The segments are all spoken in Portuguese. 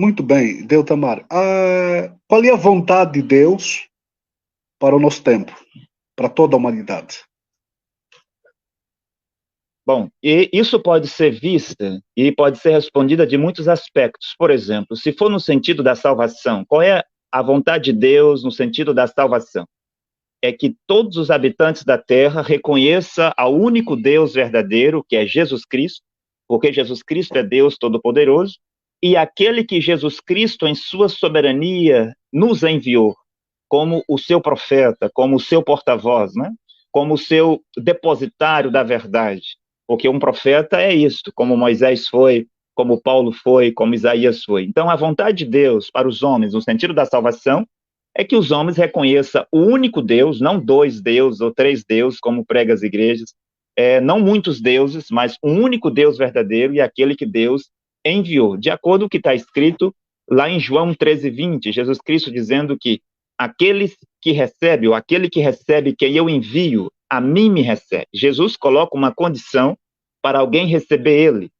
Muito bem, Deutamar. Qual é a vontade de Deus para o nosso tempo, para toda a humanidade? Bom, e isso pode ser vista e pode ser respondida de muitos aspectos. Por exemplo, se for no sentido da salvação, qual é a vontade de Deus no sentido da salvação? É que todos os habitantes da terra reconheçam ao único Deus verdadeiro, que é Jesus Cristo, porque Jesus Cristo é Deus Todo-Poderoso, e aquele que Jesus Cristo, em sua soberania, nos enviou como o seu profeta, como o seu porta-voz, né? Como o seu depositário da verdade. Porque um profeta é isto, como Moisés foi, como Paulo foi, como Isaías foi. Então, a vontade de Deus para os homens, no sentido da salvação, é que os homens reconheçam o único Deus, não dois deuses ou três deuses, como pregam as igrejas, não muitos deuses, mas um único Deus verdadeiro e aquele que Deus enviou. De acordo com o que está escrito lá em João 13:20, Jesus Cristo dizendo que aquele que recebe, ou aquele que recebe quem eu envio, a mim me recebe. Jesus coloca uma condição para alguém receber ele,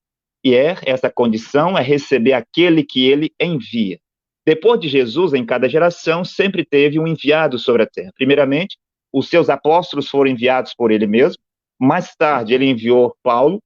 e essa condição é receber aquele que ele envia. Depois de Jesus, em cada geração, sempre teve um enviado sobre a terra. Primeiramente, os seus apóstolos foram enviados por ele mesmo. Mais tarde, ele enviou Paulo.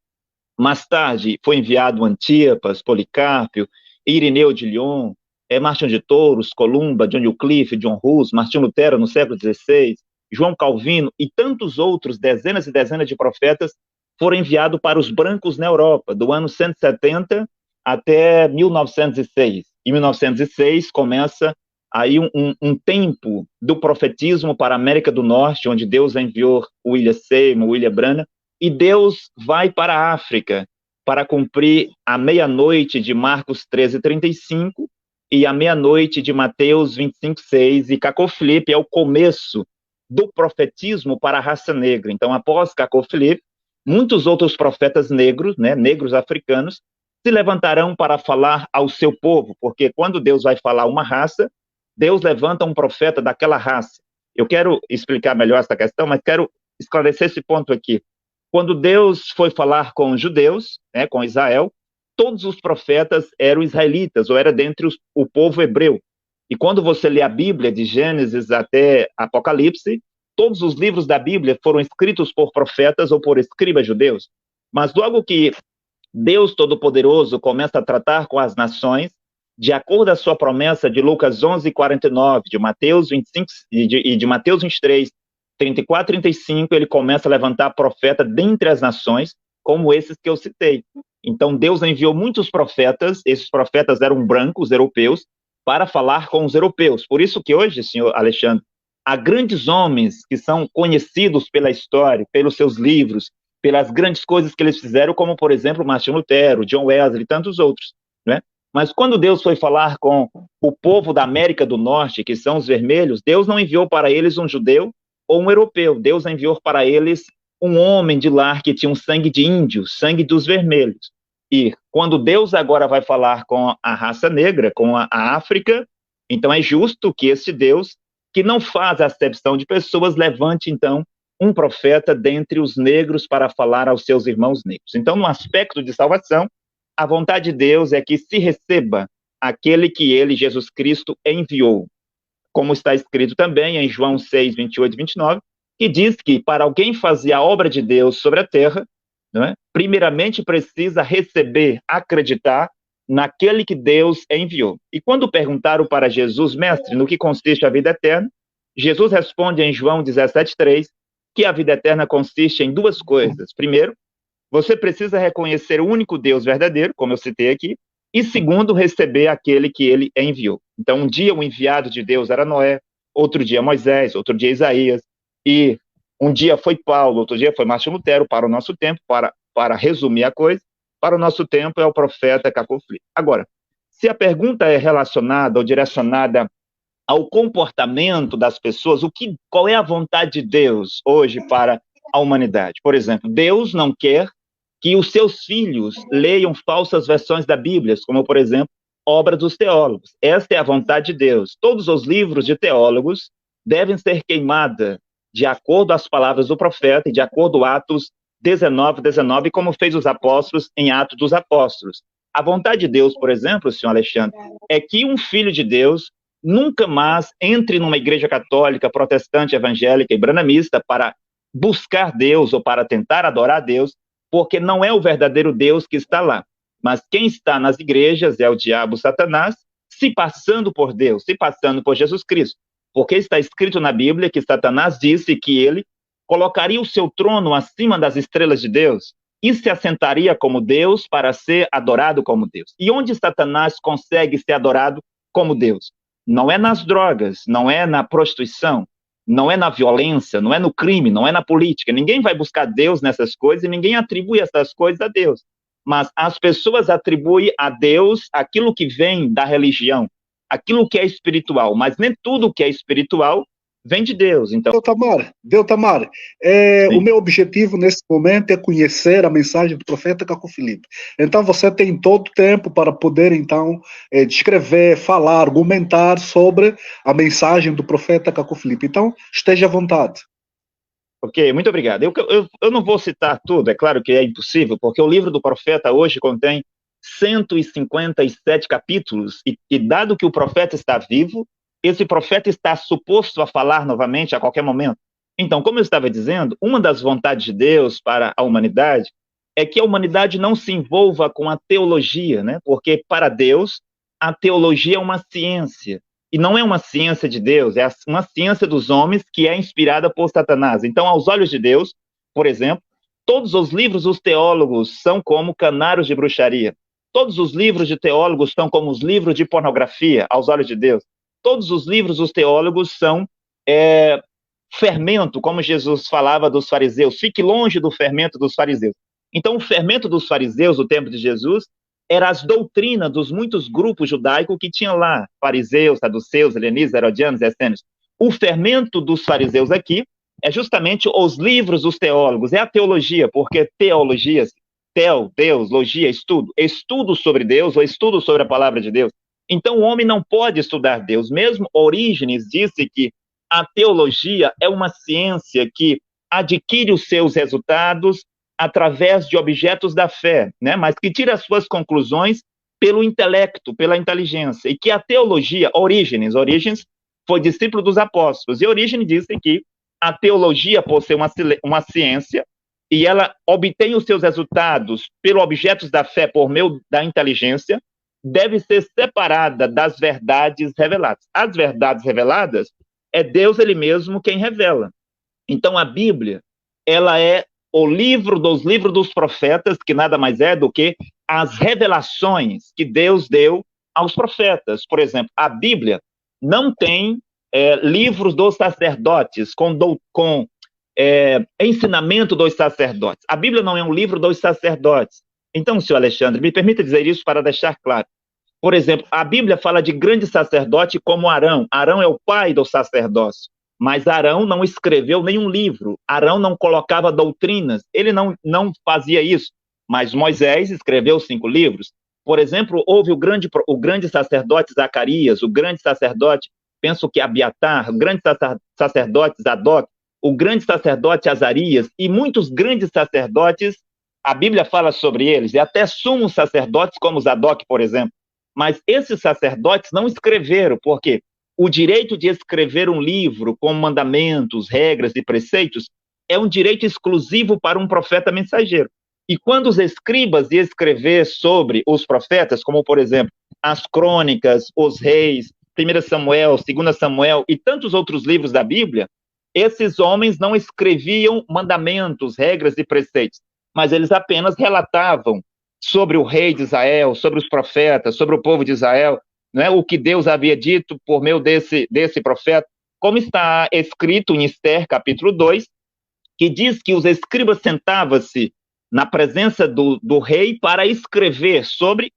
Mais tarde, foi enviado Antipas, Policarpo, Irineu de Lyon, Martinho de Touros, Columba, John Wycliffe, John Hus, Martinho Lutero no século XVI, João Calvino e tantos outros, dezenas e dezenas de profetas, foram enviados para os brancos na Europa, do ano 170 até 1906. Em 1906 começa aí um tempo do profetismo para a América do Norte, onde Deus enviou William Seymour, William Branham, e Deus vai para a África para cumprir a meia-noite de Marcos 13:35 e a meia-noite de Mateus 25:6, e Cacó Filipe é o começo do profetismo para a raça negra. Então, após Cacó Filipe, muitos outros profetas negros, né, negros africanos, se levantarão para falar ao seu povo, porque quando Deus vai falar a uma raça, Deus levanta um profeta daquela raça. Eu quero explicar melhor essa questão, mas quero esclarecer esse ponto aqui. Quando Deus foi falar com os judeus, né, com Israel, todos os profetas eram israelitas, ou era dentre o povo hebreu. E quando você lê a Bíblia, de Gênesis até Apocalipse, todos os livros da Bíblia foram escritos por profetas ou por escribas judeus. Mas logo que Deus Todo-Poderoso começa a tratar com as nações, de acordo com a sua promessa de Lucas 11:49, de Mateus 25 e de Mateus 23, 34, 35, ele começa a levantar profeta dentre as nações, como esses que eu citei. Então, Deus enviou muitos profetas, esses profetas eram brancos, europeus, para falar com os europeus. Por isso que hoje, senhor Alexandre, há grandes homens que são conhecidos pela história, pelos seus livros, pelas grandes coisas que eles fizeram, como, por exemplo, Martinho Lutero, John Wesley e tantos outros, né? Mas quando Deus foi falar com o povo da América do Norte, que são os vermelhos, Deus não enviou para eles um judeu ou um europeu. Deus enviou para eles um homem de lar que tinha um sangue de índio, sangue dos vermelhos. E quando Deus agora vai falar com a raça negra, com a África, então é justo que esse Deus, que não faz acepção de pessoas, levante então um profeta dentre os negros para falar aos seus irmãos negros. Então, no aspecto de salvação, a vontade de Deus é que se receba aquele que ele, Jesus Cristo, enviou. Como está escrito também em João 6, 28 e 29, que diz que para alguém fazer a obra de Deus sobre a terra, né, primeiramente precisa receber, acreditar naquele que Deus enviou. E quando perguntaram para Jesus, mestre, no que consiste a vida eterna, Jesus responde em João 17:3 que a vida eterna consiste em duas coisas. Primeiro, você precisa reconhecer o único Deus verdadeiro, como eu citei aqui, e segundo, receber aquele que ele enviou. Então, um dia o enviado de Deus era Noé, outro dia Moisés, outro dia Isaías, e um dia foi Paulo, outro dia foi Martinho Lutero, para o nosso tempo, para resumir a coisa, para o nosso tempo é o profeta Cacó Filipe. Agora, se a pergunta é relacionada ou direcionada ao comportamento das pessoas, qual é a vontade de Deus hoje para a humanidade? Por exemplo, Deus não quer que os seus filhos leiam falsas versões da Bíblia, como, por exemplo, obra dos teólogos. Esta é a vontade de Deus. Todos os livros de teólogos devem ser queimados de acordo às palavras do profeta e de acordo com Atos 19:19, como fez os apóstolos em Atos dos Apóstolos. A vontade de Deus, por exemplo, senhor Alexandre, é que um filho de Deus nunca mais entre numa igreja católica, protestante, evangélica e branamista para buscar Deus ou para tentar adorar Deus, porque não é o verdadeiro Deus que está lá. Mas quem está nas igrejas é o diabo, Satanás, se passando por Deus, se passando por Jesus Cristo. Porque está escrito na Bíblia que Satanás disse que ele colocaria o seu trono acima das estrelas de Deus e se assentaria como Deus para ser adorado como Deus. E onde Satanás consegue ser adorado como Deus? Não é nas drogas, não é na prostituição, não é na violência, não é no crime, não é na política. Ninguém vai buscar Deus nessas coisas e ninguém atribui essas coisas a Deus. Mas as pessoas atribuem a Deus aquilo que vem da religião, aquilo que é espiritual, mas nem tudo que é espiritual vem de Deus. Então, Deltamar, o meu objetivo nesse momento é conhecer a mensagem do profeta Caco Filipe. Então você tem todo o tempo para poder então descrever, falar, argumentar sobre a mensagem do profeta Caco Filipe. Então esteja à vontade. Ok, muito obrigado. Eu não vou citar tudo, é claro que é impossível, porque o livro do profeta hoje contém 157 capítulos, e dado que o profeta está vivo, esse profeta está suposto a falar novamente a qualquer momento. Então, como eu estava dizendo, uma das vontades de Deus para a humanidade é que a humanidade não se envolva com a teologia, né? Porque para Deus, a teologia é uma ciência, e não é uma ciência de Deus, é uma ciência dos homens que é inspirada por Satanás. Então, aos olhos de Deus, por exemplo, todos os livros dos teólogos são como canários de bruxaria. Todos os livros de teólogos são como os livros de pornografia, aos olhos de Deus. Todos os livros dos teólogos são fermento, como Jesus falava dos fariseus. Fique longe do fermento dos fariseus. Então, o fermento dos fariseus, no tempo de Jesus, era as doutrinas dos muitos grupos judaicos que tinham lá, fariseus, saduceus, helenistas, herodianos, essênios. O fermento dos fariseus aqui é justamente os livros dos teólogos, é a teologia, porque teologia, Deus, logia, estudo sobre Deus ou estudo sobre a palavra de Deus. Então, o homem não pode estudar Deus. Mesmo Orígenes disse que a teologia é uma ciência que adquire os seus resultados através de objetos da fé, né? Mas que tira as suas conclusões pelo intelecto, pela inteligência. E que a teologia, Orígenes foi discípulo dos apóstolos. E Orígenes disse que a teologia, por ser uma ciência, e ela obtém os seus resultados pelos objetos da fé por meio da inteligência, deve ser separada das verdades reveladas. As verdades reveladas é Deus ele mesmo quem revela. Então a Bíblia, ela é o livro dos profetas, que nada mais é do que as revelações que Deus deu aos profetas. Por exemplo, a Bíblia não tem livros dos sacerdotes com ensinamento dos sacerdotes. A Bíblia não é um livro dos sacerdotes. Então, senhor Alexandre, me permita dizer isso para deixar claro. Por exemplo, a Bíblia fala de grande sacerdote como Arão. Arão é o pai do sacerdócio. Mas Arão não escreveu nenhum livro. Arão não colocava doutrinas. Ele não fazia isso. Mas Moisés escreveu 5 livros. Por exemplo, houve o grande sacerdote Zacarias, o grande sacerdote, penso que Abiatar, o grande sacerdote Zadok, o grande sacerdote Azarias e muitos grandes sacerdotes, a Bíblia fala sobre eles, e até sumos sacerdotes como Zadok, por exemplo. Mas esses sacerdotes não escreveram, porque o direito de escrever um livro com mandamentos, regras e preceitos é um direito exclusivo para um profeta mensageiro. E quando os escribas iam escrever sobre os profetas, como, por exemplo, as crônicas, os reis, 1 Samuel, 2 Samuel e tantos outros livros da Bíblia, esses homens não escreviam mandamentos, regras e preceitos, mas eles apenas relatavam sobre o rei de Israel, sobre os profetas, sobre o povo de Israel, né, o que Deus havia dito por meio desse profeta, como está escrito em Esther, capítulo 2, que diz que os escribas sentavam-se na presença do rei para escrever sobre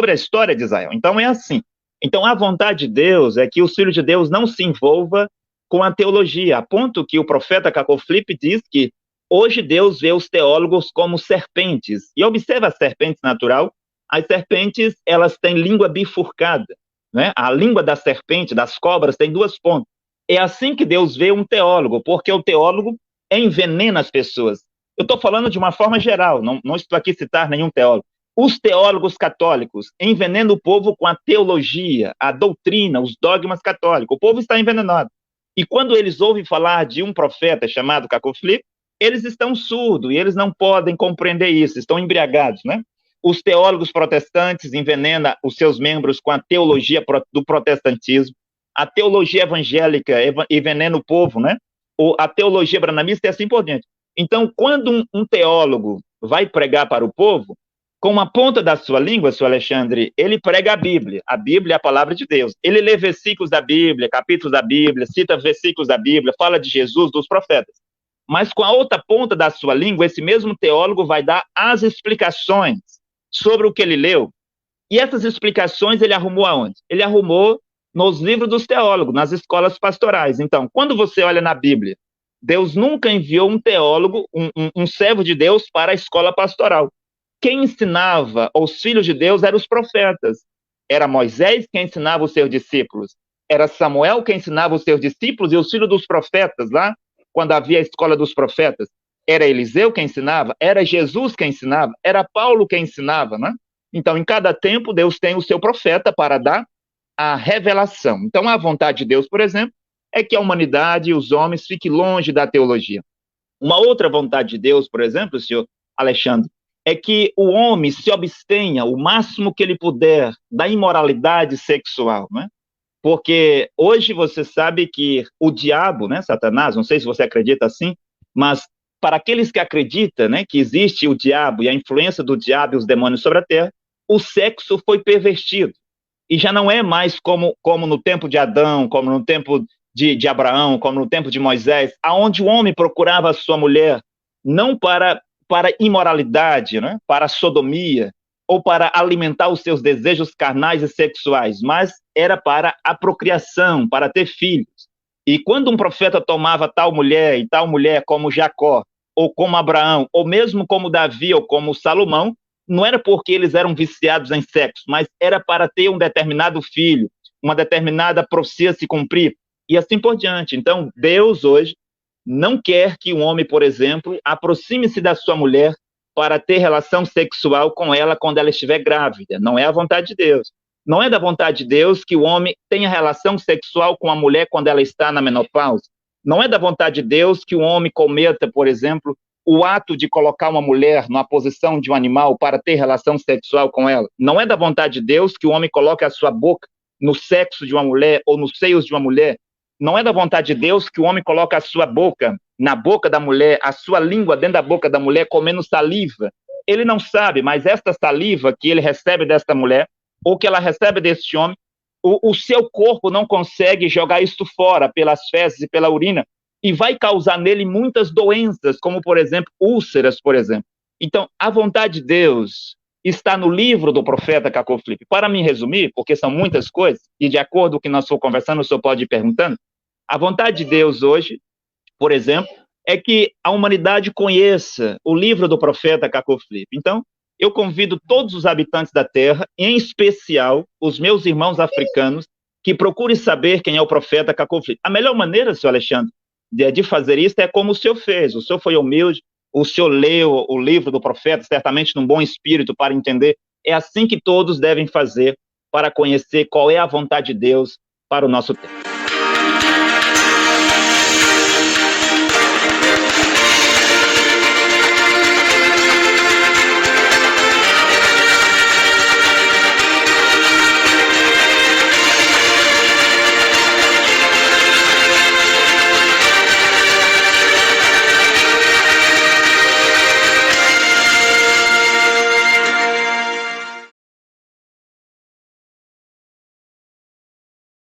a história de Israel. Então é assim. Então a vontade de Deus é que os filhos de Deus não se envolvam com a teologia, a ponto que o profeta Caco Filipe diz que hoje Deus vê os teólogos como serpentes. E observa a serpente natural. As serpentes, elas têm língua bifurcada, né? A língua da serpente, das cobras, tem 2 pontas. É assim que Deus vê um teólogo, porque o teólogo envenena as pessoas. Eu estou falando de uma forma geral, não estou aqui citar nenhum teólogo. Os teólogos católicos envenenam o povo com a teologia, a doutrina, os dogmas católicos. O povo está envenenado. E quando eles ouvem falar de um profeta chamado Caco Filipe, eles estão surdos e eles não podem compreender isso, estão embriagados, né? Os teólogos protestantes envenenam os seus membros com a teologia do protestantismo. A teologia evangélica envenena o povo, né? A teologia branamista e assim por diante. Então, quando um teólogo vai pregar para o povo, com a ponta da sua língua, Sr. Alexandre, ele prega a Bíblia. A Bíblia é a palavra de Deus. Ele lê versículos da Bíblia, capítulos da Bíblia, cita versículos da Bíblia, fala de Jesus, dos profetas. Mas com a outra ponta da sua língua, esse mesmo teólogo vai dar as explicações sobre o que ele leu. E essas explicações ele arrumou aonde? Ele arrumou nos livros dos teólogos, nas escolas pastorais. Então, quando você olha na Bíblia, Deus nunca enviou um teólogo, um servo de Deus para a escola pastoral. Quem ensinava aos filhos de Deus eram os profetas. Era Moisés quem ensinava os seus discípulos. Era Samuel quem ensinava os seus discípulos e os filhos dos profetas lá, quando havia a escola dos profetas. Era Eliseu quem ensinava, era Jesus quem ensinava, era Paulo quem ensinava, né? Então, em cada tempo, Deus tem o seu profeta para dar a revelação. Então, a vontade de Deus, por exemplo, é que a humanidade e os homens fiquem longe da teologia. Uma outra vontade de Deus, por exemplo, senhor Alexandre, é que o homem se abstenha o máximo que ele puder da imoralidade sexual, né? Porque hoje você sabe que o diabo, né, Satanás, não sei se você acredita assim, mas para aqueles que acreditam, né, que existe o diabo e a influência do diabo e os demônios sobre a terra, o sexo foi pervertido. E já não é mais como no tempo de Adão, como no tempo de Abraão, como no tempo de Moisés, aonde o homem procurava a sua mulher não para imoralidade, né, para sodomia, ou para alimentar os seus desejos carnais e sexuais, mas era para a procriação, para ter filhos. E quando um profeta tomava tal mulher, e tal mulher como Jacó, ou como Abraão, ou mesmo como Davi, ou como Salomão, não era porque eles eram viciados em sexo, mas era para ter um determinado filho, uma determinada profecia se cumprir, e assim por diante. Então, Deus hoje não quer que um homem, por exemplo, aproxime-se da sua mulher para ter relação sexual com ela quando ela estiver grávida. Não é a vontade de Deus. Não é da vontade de Deus que o homem tenha relação sexual com a mulher quando ela está na menopausa. Não é da vontade de Deus que o homem cometa, por exemplo, o ato de colocar uma mulher numa posição de um animal para ter relação sexual com ela. Não é da vontade de Deus que o homem coloque a sua boca no sexo de uma mulher ou nos seios de uma mulher. Não é da vontade de Deus que o homem coloque a sua boca na boca da mulher, a sua língua dentro da boca da mulher, comendo saliva. Ele não sabe, mas esta saliva que ele recebe desta mulher, ou que ela recebe deste homem, o seu corpo não consegue jogar isto fora pelas fezes e pela urina, e vai causar nele muitas doenças, como, por exemplo, úlceras, por exemplo. Então, a vontade de Deus está no livro do profeta Caco Filipe. Para me resumir, porque são muitas coisas, e de acordo com o que nós estamos conversando, o senhor pode ir perguntando, a vontade de Deus hoje, por exemplo, é que a humanidade conheça o livro do profeta Caco Filipe. Então, eu convido todos os habitantes da Terra, em especial os meus irmãos africanos, que procurem saber quem é o profeta Caco Filipe. A melhor maneira, senhor Alexandre, de fazer isso é como o senhor fez. O senhor foi humilde, o senhor leu o livro do profeta, certamente num bom espírito para entender. É assim que todos devem fazer para conhecer qual é a vontade de Deus para o nosso tempo.